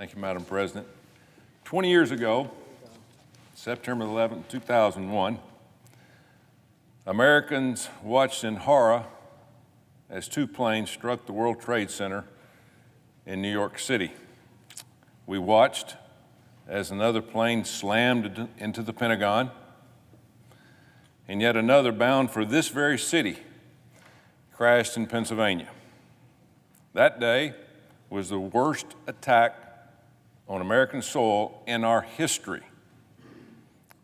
Thank you, Madam President. 20 years ago, September 11, 2001, Americans watched in horror as two planes struck the World Trade Center in New York City. We watched as another plane slammed into the Pentagon, and yet another bound for this very city crashed in Pennsylvania. That day was the worst attack on American soil in our history.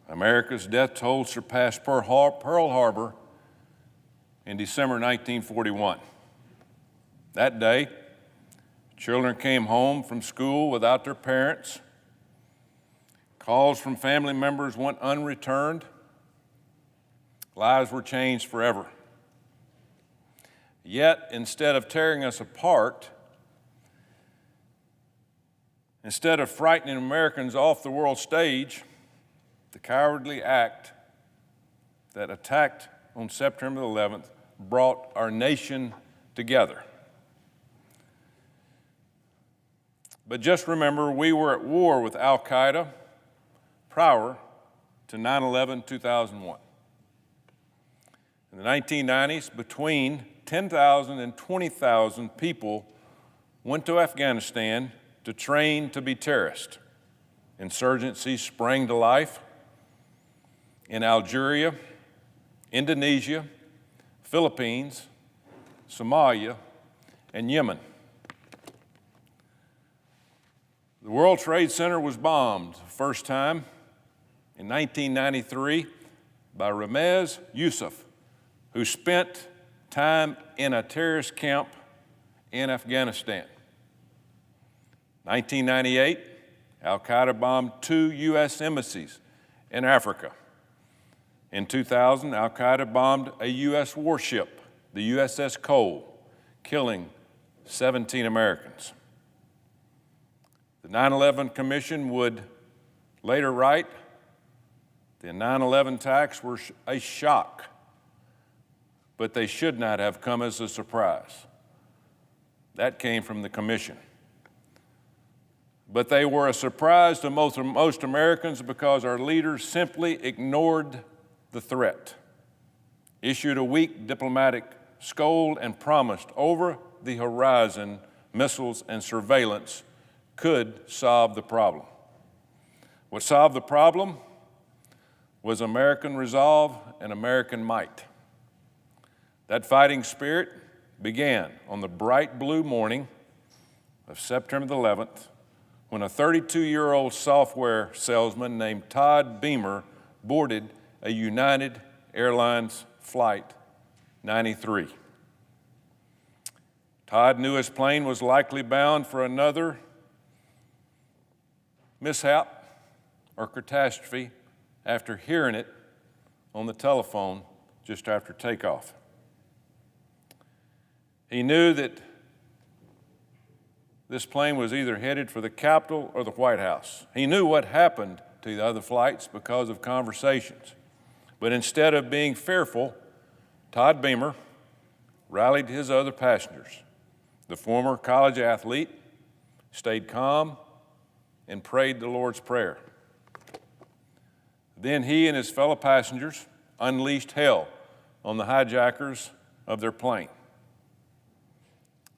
America's death toll surpassed Pearl Harbor in December 1941. That day, children came home from school without their parents. Calls from family members went unreturned. Lives were changed forever. Yet, instead of tearing us apart, instead of frightening Americans off the world stage, the cowardly act that attacked on September 11th brought our nation together. But just remember, we were at war with Al-Qaeda prior to 9/11/2001. In the 1990s, between 10,000 and 20,000 people went to Afghanistan to train to be terrorists. Insurgencies sprang to life in Algeria, Indonesia, Philippines, Somalia, and Yemen. The World Trade Center was bombed the first time in 1993 by Ramez Yousef, who spent time in a terrorist camp in Afghanistan. 1998, Al-Qaeda bombed 2 U.S. embassies in Africa. In 2000, Al-Qaeda bombed a U.S. warship, the USS Cole, killing 17 Americans. The 9/11 Commission would later write, the 9/11 attacks were a shock, but they should not have come as a surprise. That came from the Commission. But they were a surprise to most Americans because our leaders simply ignored the threat, issued a weak diplomatic scold, and promised over-the-horizon missiles and surveillance could solve the problem. What solved the problem was American resolve and American might. That fighting spirit began on the bright blue morning of September 11th, when a 32-year-old software salesman named Todd Beamer boarded a United Airlines Flight 93. Todd knew his plane was likely bound for another mishap or catastrophe after hearing it on the telephone just after takeoff. He knew that this plane was either headed for the Capitol or the White House. He knew what happened to the other flights because of conversations. But instead of being fearful, Todd Beamer rallied his other passengers. The former college athlete stayed calm and prayed the Lord's Prayer. Then he and his fellow passengers unleashed hell on the hijackers of their plane.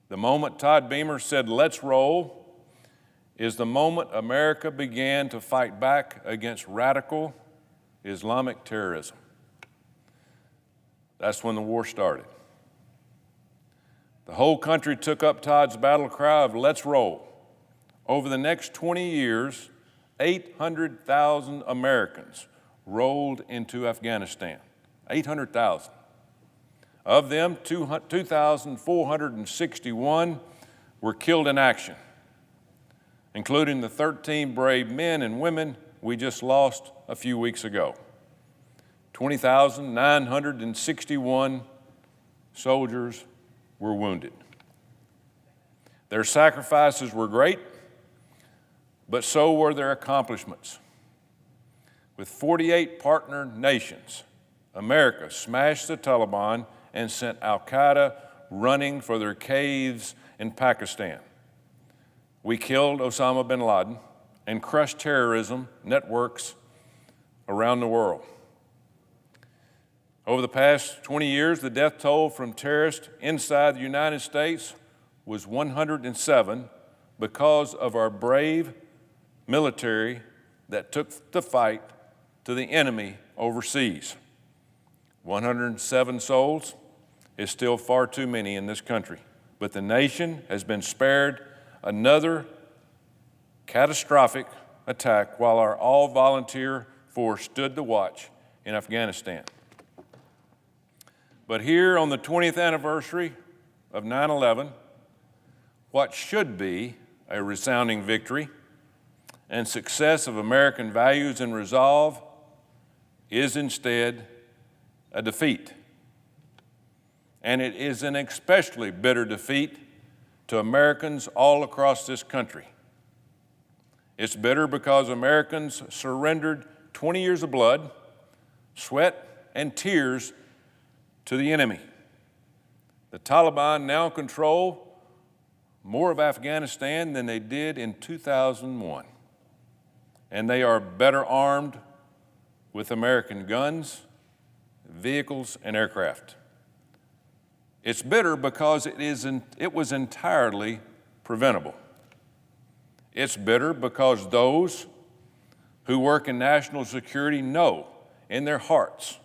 The moment Todd Beamer said, "Let's roll," is the moment America began to fight back against radical Islamic terrorism. That's when the war started. The whole country took up Todd's battle cry of "Let's roll." Over the next 20 years, 800,000 Americans rolled into Afghanistan. 800,000. Of them, 2,461 were killed in action, including the 13 brave men and women we just lost a few weeks ago. 20,961 soldiers were wounded. Their sacrifices were great, but so were their accomplishments. With 48 partner nations, America smashed the Taliban and sent Al-Qaeda running for their caves in Pakistan. We killed Osama bin Laden and crushed terrorism networks around the world. Over the past 20 years, the death toll from terrorists inside the United States was 107 because of our brave military that took the fight to the enemy overseas. 107 souls is still far too many in this country, but the nation has been spared another catastrophic attack while our all-volunteer force stood the watch in Afghanistan. But here on the 20th anniversary of 9/11, what should be a resounding victory and success of American values and resolve is instead a defeat. And it is an especially bitter defeat to Americans all across this country. It's bitter because Americans surrendered 20 years of blood, sweat, and tears to the enemy. The Taliban now control more of Afghanistan than they did in 2001. And they are better armed with American guns, vehicles, and aircraft. It's bitter because it was entirely preventable. It's bitter because those who work in national security know in their hearts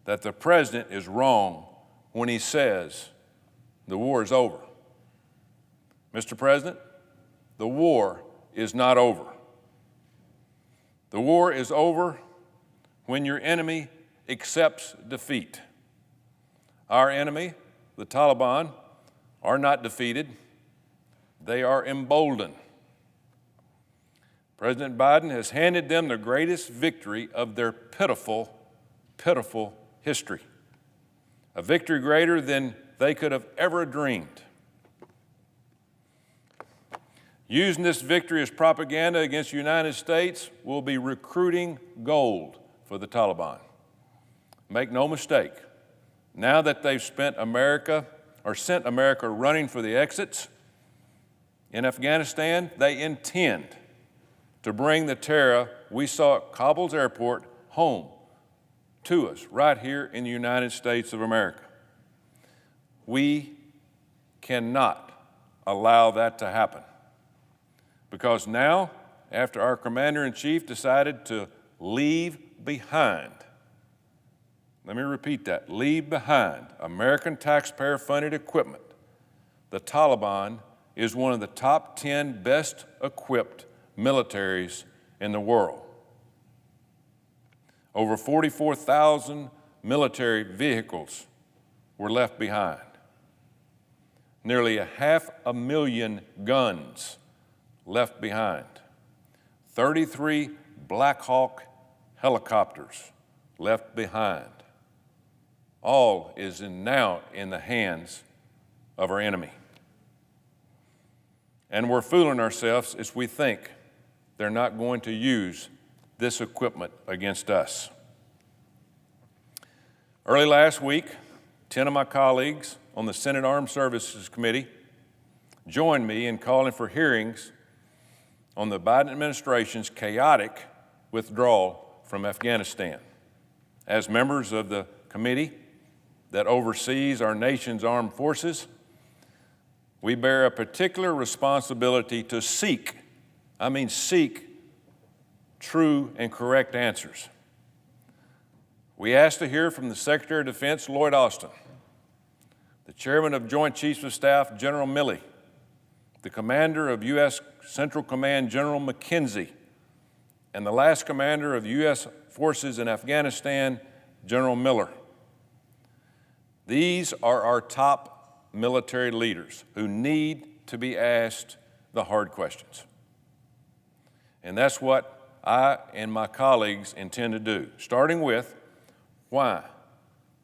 that the president is wrong when he says the war is over. Mr. President, the war is not over. The war is over when your enemy accepts defeat. Our enemy, the Taliban, are not defeated. They are emboldened. President Biden has handed them the greatest victory of their pitiful, pitiful history, a victory greater than they could have ever dreamed. Using this victory as propaganda against the United States will be recruiting gold for the Taliban. Make no mistake, now that they've sent America running for the exits in Afghanistan, they intend to bring the terror we saw at Kabul's airport home to us right here in the United States of America. We cannot allow that to happen. Because now, after our commander-in-chief decided to leave behind, let me repeat that, leave behind American taxpayer-funded equipment, the Taliban is one of the top 10 best equipped militaries in the world. Over 44,000 military vehicles were left behind. Nearly 500,000 guns left behind. 33 Black Hawk helicopters left behind. All is now in the hands of our enemy. And we're fooling ourselves as we think they're not going to use this equipment against us. Early last week, 10 of my colleagues on the Senate Armed Services Committee joined me in calling for hearings on the Biden administration's chaotic withdrawal from Afghanistan. As members of the committee that oversees our nation's armed forces, we bear a particular responsibility to seek true and correct answers. We asked to hear from the Secretary of Defense, Lloyd Austin, the Chairman of Joint Chiefs of Staff, General Milley, the Commander of U.S. Central Command, General McKenzie, and the last Commander of U.S. Forces in Afghanistan, General Miller. These are our top military leaders who need to be asked the hard questions. And that's what I and my colleagues intend to do, starting with, why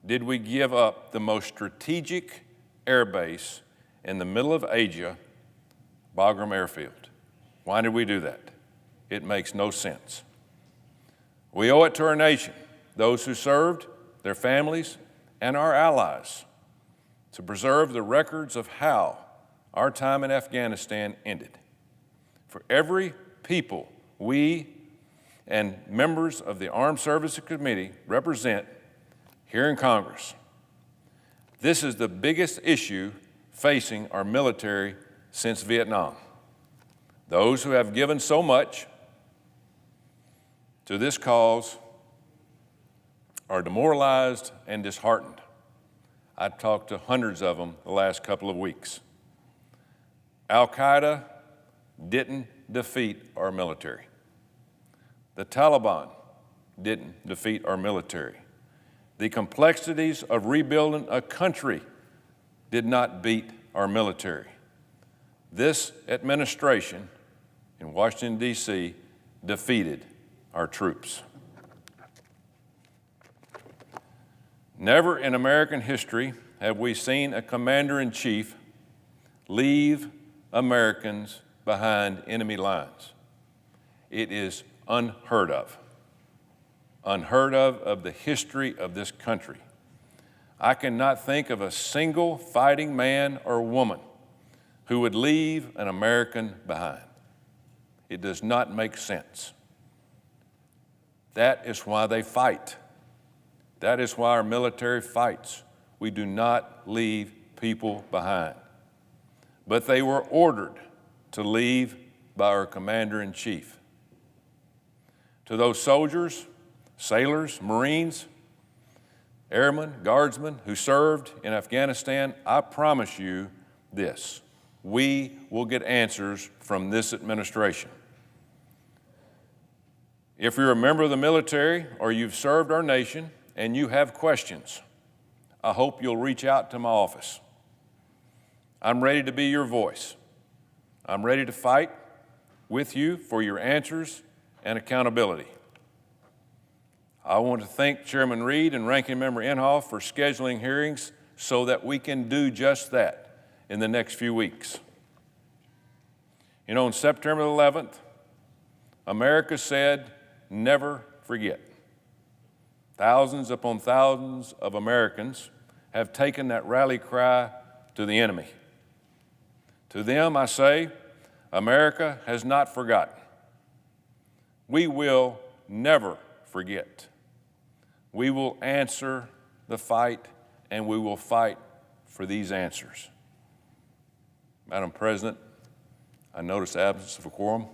did we give up the most strategic air base in the middle of Asia, Bagram Airfield? Why did we do that? It makes no sense. We owe it to our nation, those who served, their families, and our allies to preserve the records of how our time in Afghanistan ended. for every people we and members of the Armed Services Committee represent here in Congress. This is the biggest issue facing our military since Vietnam. Those who have given so much to this cause are demoralized and disheartened. I've talked to hundreds of them the last couple of weeks. Al-Qaeda didn't defeat our military. The Taliban didn't defeat our military. The complexities of rebuilding a country did not beat our military. This administration in Washington, D.C. defeated our troops. Never in American history have we seen a commander-in-chief leave Americans behind enemy lines. It is unheard of the history of this country. I cannot think of a single fighting man or woman who would leave an American behind. It does not make sense. That is why they fight. That is why our military fights. We do not leave people behind. But they were ordered to leave by our commander-in-chief. To those soldiers, sailors, Marines, airmen, guardsmen who served in Afghanistan, I promise you this: we will get answers from this administration. If you're a member of the military or you've served our nation and you have questions, I hope you'll reach out to my office. I'm ready to be your voice. I'm ready to fight with you for your answers and accountability. I want to thank Chairman Reed and Ranking Member Inhofe for scheduling hearings so that we can do just that in the next few weeks. You know, on September 11th, America said, never forget. Thousands upon thousands of Americans have taken that rally cry to the enemy. To them, I say, America has not forgotten. We will never forget. We will answer the fight, and we will fight for these answers. Madam President, I notice the absence of a quorum.